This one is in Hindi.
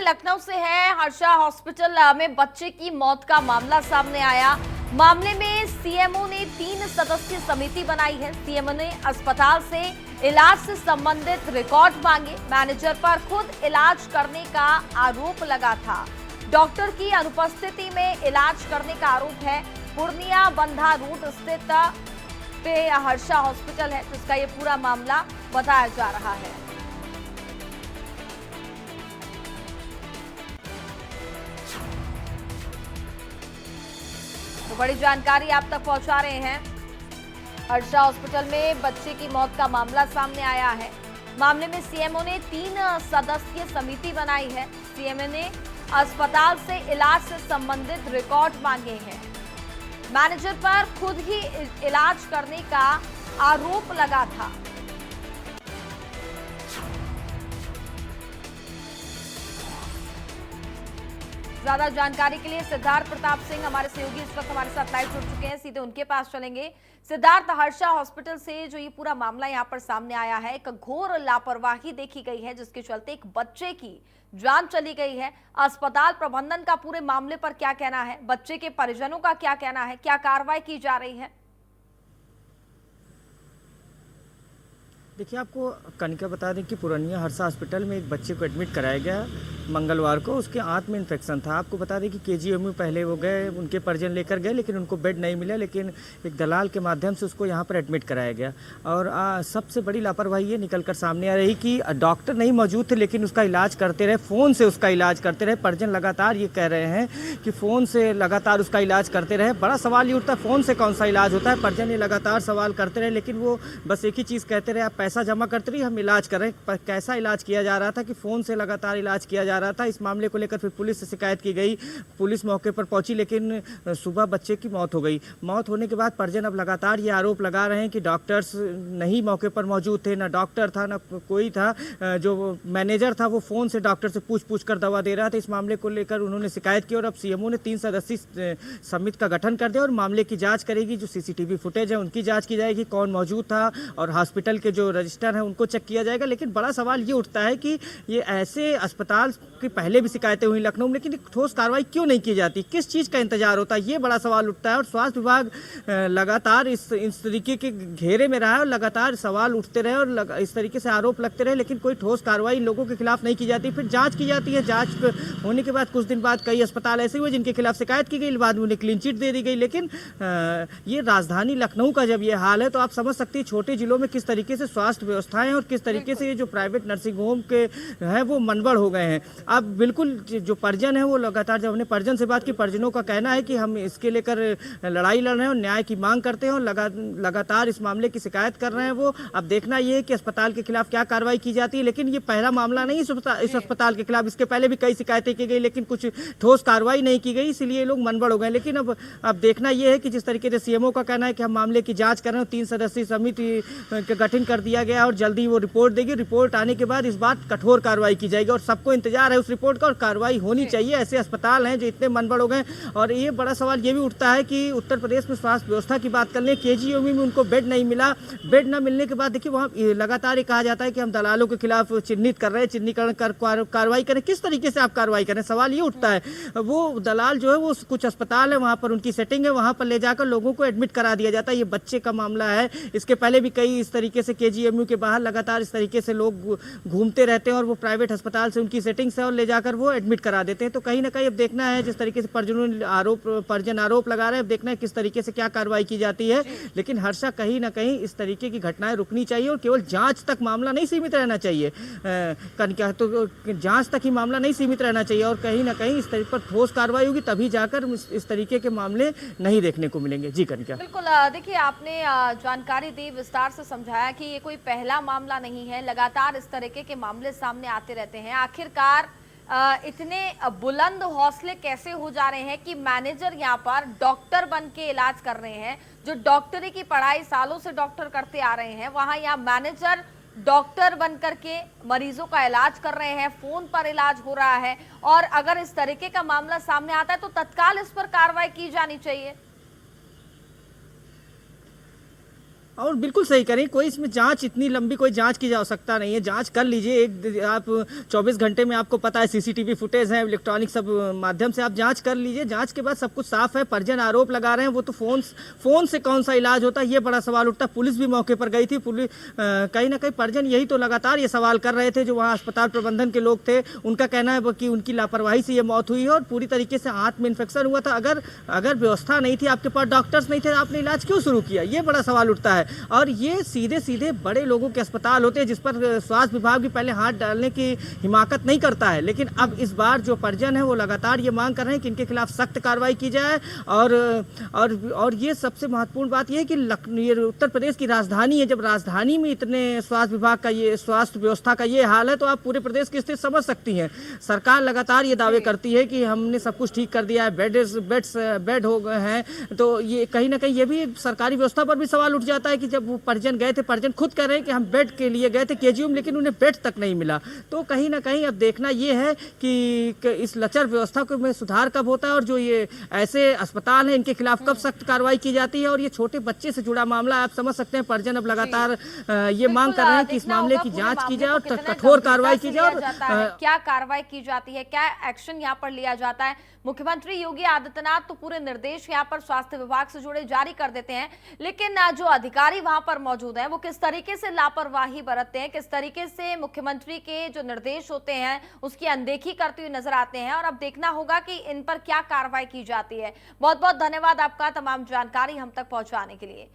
लखनऊ से है। हर्षा हॉस्पिटल में बच्चे की मौत का मामला सामने आया। मामले में सीएमओ ने 3 सदस्यीय समिति बनाई है। सीएमओ ने अस्पताल से इलाज से संबंधित रिकॉर्ड मांगे। मैनेजर पर खुद इलाज करने का आरोप लगा था। डॉक्टर की अनुपस्थिति में इलाज करने का आरोप है। पूर्णिया बंधा रोड स्थित पे हर्षा हॉस्पिटल है, जिसका ये पूरा मामला बताया जा रहा है। तो बड़ी जानकारी आप तक पहुंचा रहे हैं। हर्षा हॉस्पिटल में बच्चे की मौत का मामला सामने आया है। मामले में सीएमओ ने 3 सदस्यीय समिति बनाई है। सीएमओ ने अस्पताल से इलाज से संबंधित रिकॉर्ड मांगे हैं। मैनेजर पर खुद ही इलाज करने का आरोप लगा था। ज्यादा जानकारी के लिए सिद्धार्थ प्रताप सिंह हमारे सहयोगी इस वक्त हमारे साथ लाइव जुड़ चुके हैं। सीधे उनके पास चलेंगे। सिद्धार्थ, हर्षा हॉस्पिटल से जो ये पूरा मामला यहाँ पर सामने आया है, एक घोर लापरवाही देखी गई है, जिसके चलते एक बच्चे की जान चली गई है। अस्पताल प्रबंधन का पूरे मामले पर क्या कहना है? बच्चे के परिजनों का क्या कहना है? क्या कार्रवाई की जा रही है? देखिए, आपको कनिका बता दें कि पूर्णिया हर्षा हॉस्पिटल में एक बच्चे को एडमिट कराया गया मंगलवार को। उसके आंत में इन्फेक्शन था। आपको बता दें कि केजीएमयू पहले वो गए, उनके परिजन लेकर गए, लेकिन उनको बेड नहीं मिला। लेकिन एक दलाल के माध्यम से उसको यहाँ पर एडमिट कराया गया। और सबसे बड़ी लापरवाही ये निकल कर सामने आ रही कि डॉक्टर नहीं मौजूद थे, लेकिन उसका इलाज करते रहे, फ़ोन से उसका इलाज करते रहे। परिजन लगातार ये कह रहे हैं कि फ़ोन से लगातार उसका इलाज करते रहे। बड़ा सवाल ये उठता है, फ़ोन से कौन सा इलाज होता है? परिजन ये लगातार सवाल करते रहे, लेकिन वो बस एक ही चीज़ कहते रहे, आप पैसा जमा करते रहिए, हम इलाज कर रहे हैं। कैसा इलाज किया जा रहा था कि फ़ोन से लगातार इलाज किया जा रहा था। इस मामले को लेकर फिर पुलिस से शिकायत की गई। पुलिस मौके पर पहुंची, लेकिन सुबह बच्चे की मौत हो गई। मौत होने के बाद परिजन अब लगातार ये आरोप लगा रहे हैं कि डॉक्टर्स नहीं मौके पर मौजूद थे, ना डॉक्टर था, ना कोई था। जो मैनेजर था वो फ़ोन से डॉक्टर से पूछ कर दवा दे रहा था। इस मामले को लेकर उन्होंने शिकायत की और अब सीएमओ ने 3 सदस्यीय समिति का गठन कर दिया और मामले की जाँच करेगी। जो सीसीटीवी फुटेज है उनकी जाँच की जाएगी, कौन मौजूद था, और हॉस्पिटल के जो रजिस्टर हैं उनको चेक किया जाएगा। लेकिन बड़ा सवाल ये उठता है कि ये ऐसे अस्पताल की पहले भी शिकायतें हुई लखनऊ में, लेकिन ठोस कार्रवाई क्यों नहीं की जाती? किस चीज़ का इंतजार होता है? ये बड़ा सवाल उठता है। और स्वास्थ्य विभाग लगातार इस तरीके के घेरे में रहा है और लगातार सवाल उठते रहे और इस तरीके से आरोप लगते रहे, लेकिन कोई ठोस कार्रवाई लोगों के खिलाफ नहीं की जाती। फिर जांच की जाती है। जांच होने के बाद कुछ दिन बाद कई अस्पताल ऐसे हुए जिनके खिलाफ शिकायत की गई, बाद में उन्हें क्लीन चिट दे दी गई। लेकिन ये राजधानी लखनऊ का जब ये हाल है, तो आप समझ सकती है छोटे जिलों में किस तरीके से स्वास्थ्य व्यवस्थाएं और किस तरीके से ये जो प्राइवेट नर्सिंग होम के हैं वो मनबड़ हो गए हैं। अब बिल्कुल जो परिजन है वो लगातार, जब हमने परिजन से बात की, परिजनों का कहना है कि हम इसके लेकर लड़ाई लड़ रहे हैं और न्याय की मांग करते हैं और लगातार इस मामले की शिकायत कर रहे हैं वो। अब देखना ये है कि अस्पताल के खिलाफ क्या कार्रवाई की जाती है। लेकिन ये पहला मामला नहीं इस अस्पताल के खिलाफ। इसके पहले भी कई शिकायतें की गई, लेकिन कुछ ठोस कार्रवाई नहीं की गई, इसलिए लोग मनबड़ हो गए। लेकिन अब देखना ये है कि जिस तरीके से सीएमओ का कहना है कि हम मामले की जाँच कर रहे हैं, 3 सदस्यीय समिति का गठन कर दिया गया और जल्दी वो रिपोर्ट देगी। रिपोर्ट आने के बाद इस बात कठोर कार्रवाई की जाएगी और सबको इंतजार है उस रिपोर्ट का और कार्रवाई होनी चाहिए। ऐसे अस्पताल हैं जो इतने मनबड़ हो गए। और ये बड़ा सवाल ये भी उठता है कि उत्तर प्रदेश में स्वास्थ्य व्यवस्था की बात कर लें, केजीएमयू में उनको बेड नहीं मिला। बेड न मिलने के बाद देखिए वहाँ लगातार ये कहा जाता है कि हम दलालों के खिलाफ चिन्हित कर रहे हैं, चिन्हीकरण कर कार्रवाई करें। किस तरीके से आप कार्रवाई करें? सवाल ये उठता है। वो दलाल जो है वो कुछ अस्पताल है वहाँ पर उनकी सेटिंग है, वहाँ पर ले जाकर लोगों को एडमिट करा दिया जाता है। ये बच्चे का मामला है। इसके पहले भी कई इस तरीके से केजीएमयू के बाहर लगातार इस तरीके से लोग घूमते रहते हैं और वो प्राइवेट अस्पताल से उनकी सेटिंग्स है और ले जाकर वो एडमिट करा देते हैं। तो कहीं ना कहीं अब देखना है, जिस तरीके से परिजन आरोप लगा रहे हैं, अब देखना है किस तरीके से क्या कार्रवाई की जाती है। लेकिन हर्षा कहीं ना कहीं इस तरीके की घटनाएं रुकनी चाहिए और केवल जांच तक मामला नहीं सीमित रहना चाहिए। कनिका, तो जांच तक ही मामला नहीं सीमित रहना चाहिए और कहीं ना कहीं इस तरीके पर ठोस कार्रवाई होगी, तभी जाकर इस तरीके के मामले नहीं देखने को मिलेंगे। जी कनिका। बिल्कुल, देखिए आपने जानकारी दी, विस्तार से समझाया कि ये कोई पहला मामला नहीं है। लगातार इस तरीके के मामले सामने आते रहते हैं। आखिरकार इतने बुलंद हौसले कैसे हो जा रहे हैं कि मैनेजर यहाँ पर डॉक्टर बन के इलाज कर रहे हैं? जो डॉक्टरी की पढ़ाई सालों से डॉक्टर करते आ रहे हैं, वहां यहाँ मैनेजर डॉक्टर बन करके मरीजों का इलाज कर रहे हैं, फोन पर इलाज हो रहा है। और अगर इस तरीके का मामला सामने आता है तो तत्काल इस पर कार्रवाई की जानी चाहिए। और बिल्कुल सही करें, कोई इसमें जांच इतनी लंबी कोई जांच की आवश्यकता नहीं है, जांच कर लीजिए। एक आप 24 घंटे में आपको पता है सीसीटीवी फुटेज है, इलेक्ट्रॉनिक सब माध्यम से आप जांच कर लीजिए, जांच के बाद सब कुछ साफ है। परिजन आरोप लगा रहे हैं, वो तो फोन से कौन सा इलाज होता है ये बड़ा सवाल उठता है। पुलिस भी मौके पर गई थी, पुलिस कहीं ना कहीं परिजन यही तो लगातार ये सवाल कर रहे थे, जो वहाँ अस्पताल प्रबंधन के लोग थे उनका कहना है कि उनकी लापरवाही से ये मौत हुई है और पूरी तरीके से हाथ में इन्फेक्शन हुआ था। अगर व्यवस्था नहीं थी, आपके पास डॉक्टर्स नहीं थे, आपने इलाज क्यों शुरू किया, ये बड़ा सवाल उठता है। और ये सीधे सीधे बड़े लोगों के अस्पताल होते हैं जिस पर स्वास्थ्य विभाग भी पहले हाथ डालने की हिमाकत नहीं करता है, लेकिन अब इस बार जो परिजन है वो लगातार ये मांग कर रहे हैं कि इनके खिलाफ सख्त कार्रवाई की जाए। और ये सबसे महत्वपूर्ण बात ये है कि ये उत्तर प्रदेश की राजधानी है, जब राजधानी में इतने स्वास्थ्य विभाग का ये स्वास्थ्य व्यवस्था का ये हाल है तो आप पूरे प्रदेश की स्थिति समझ सकती हैं। सरकार लगातार ये दावे करती है कि हमने सब कुछ ठीक कर दिया है, बेड हो गए हैं, तो ये कहीं ना कहीं ये भी सरकारी व्यवस्था पर भी सवाल उठ जाता है कि जब वो परिजन गए थे, परिजन खुद कह रहे हैं कि हम बेड के लिए गए थे केजीएम, लेकिन उन्हें बेड तक नहीं मिला। तो कहीं ना कहीं अब देखना ये है कि इस लचर व्यवस्था को में सुधार कब होता है और जो ये ऐसे अस्पताल हैं इनके खिलाफ कब सख्त कार्रवाई की जाती है। और ये छोटे बच्चे से जुड़ा मामला आप समझ सकते हैं, परिजन अब लगातार ये मांग कर रहे हैं कि इस मामले की जांच की जाए और कठोर कार्रवाई की जाए। और क्या कार्रवाई की जाती है, क्या एक्शन यहाँ पर लिया जाता है। मुख्यमंत्री योगी आदित्यनाथ तो पूरे निर्देश यहाँ पर स्वास्थ्य विभाग से जुड़े जारी कर देते हैं, लेकिन जो अधिकारी वहां पर मौजूद हैं वो किस तरीके से लापरवाही बरतते हैं, किस तरीके से मुख्यमंत्री के जो निर्देश होते हैं उसकी अनदेखी करते हुए नजर आते हैं। और अब देखना होगा कि इन पर क्या कार्रवाई की जाती है। बहुत बहुत धन्यवाद आपका तमाम जानकारी हम तक पहुंचाने के लिए।